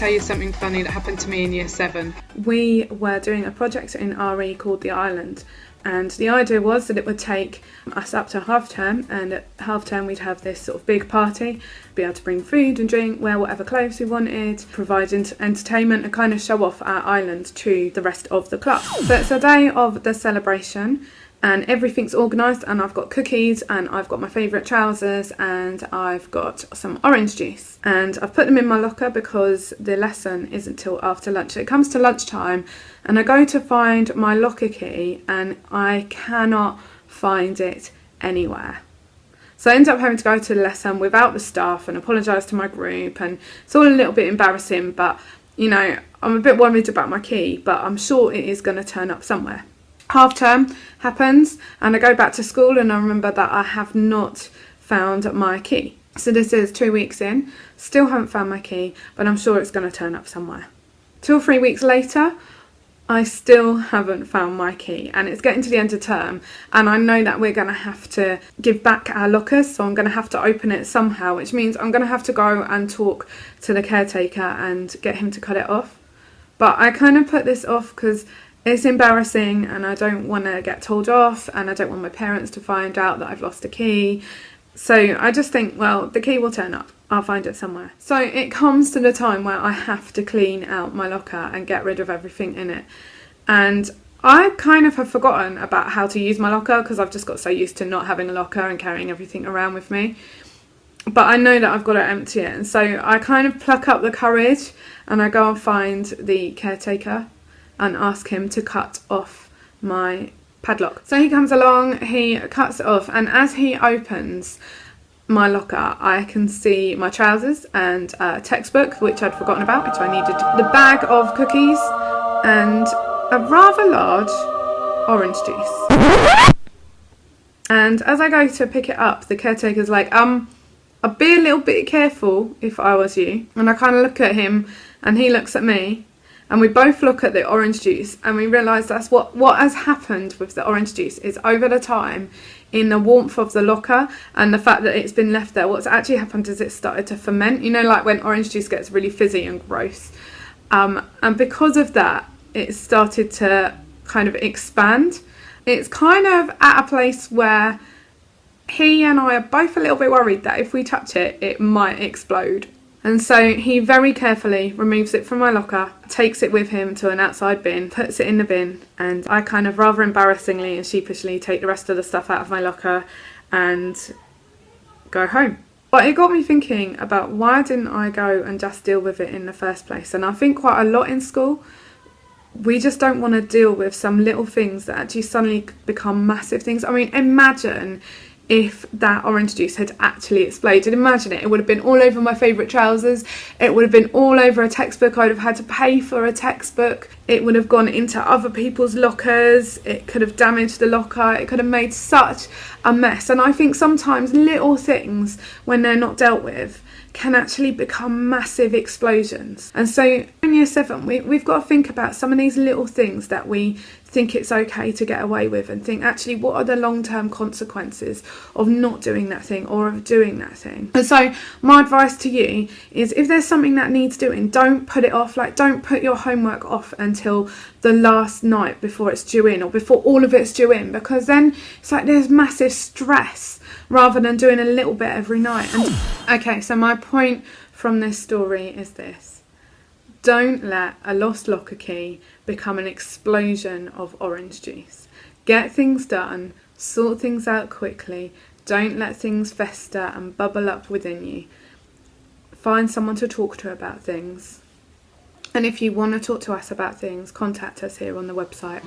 tell you something funny that happened to me in year 7. We were doing a project in RE called The Island, and the idea was that it would take us up to half term, and at half term we'd have this sort of big party, be able to bring food and drink, wear whatever clothes we wanted, provide entertainment and kind of show off our island to the rest of the class. So it's a day of the celebration and everything's organised, and I've got cookies and I've got my favourite trousers and I've got some orange juice, and I've put them in my locker because the lesson isn't till after lunch. So it comes to lunchtime and I go to find my locker key and I cannot find it anywhere. So I end up having to go to the lesson without the staff and apologise to my group, and it's all a little bit embarrassing, but you know, I'm a bit worried about my key, but I'm sure it is going to turn up somewhere. Half term happens and I go back to school and I remember that I have not found my key. So this is 2 weeks in, still haven't found my key, but I'm sure it's going to turn up somewhere. 2 or 3 weeks later, I still haven't found my key, and it's getting to the end of term and I know that we're going to have to give back our lockers, so I'm going to have to open it somehow, which means I'm going to have to go and talk to the caretaker and get him to cut it off. But I kind of put this off because it's embarrassing and I don't want to get told off, and I don't want my parents to find out that I've lost a key. So I just think, well, the key will turn up. I'll find it somewhere. So it comes to the time where I have to clean out my locker and get rid of everything in it. And I kind of have forgotten about how to use my locker because I've just got so used to not having a locker and carrying everything around with me. But I know that I've got to empty it. And so I kind of pluck up the courage and I go and find the caretaker and ask him to cut off my padlock. So he comes along, he cuts it off, and as he opens my locker, I can see my trousers and a textbook, which I'd forgotten about, which I needed, the bag of cookies, and a rather large orange juice. And as I go to pick it up, the caretaker's like, I'd be a little bit careful if I was you. And I kind of look at him and he looks at me. And we both look at the orange juice and we realise that's what has happened with the orange juice is over the time, in the warmth of the locker and the fact that it's been left there, what's actually happened is it started to ferment, you know, like when orange juice gets really fizzy and gross. And because of that, it started to kind of expand. It's kind of at a place where he and I are both a little bit worried that if we touch it, it might explode. And so he very carefully removes it from my locker, takes it with him to an outside bin, puts it in the bin, and I kind of rather embarrassingly and sheepishly take the rest of the stuff out of my locker and go home. But it got me thinking about why didn't I go and just deal with it in the first place? And I think quite a lot in school, we just don't want to deal with some little things that actually suddenly become massive things. I mean, imagine if that orange juice had actually exploded. Imagine it. It would have been all over my favourite trousers. It would have been all over a textbook. I would have had to pay for a textbook. It would have gone into other people's lockers. It could have damaged the locker. It could have made such a mess. And I think sometimes little things, when they're not dealt with, can actually become massive explosions. And so in year 7, we've got to think about some of these little things that we think it's okay to get away with, and think actually what are the long-term consequences of not doing that thing or of doing that thing. And so my advice to you is, if there's something that needs doing, don't put it off. Like, don't put your homework off until the last night before it's due in, or before all of it's due in, because then it's like there's massive stress rather than doing a little bit every night. And okay, so my point from this story is this: don't let a lost locker key become an explosion of orange juice. Get things done, sort things out quickly, don't let things fester and bubble up within you. Find someone to talk to about things. And if you want to talk to us about things, contact us here on the website.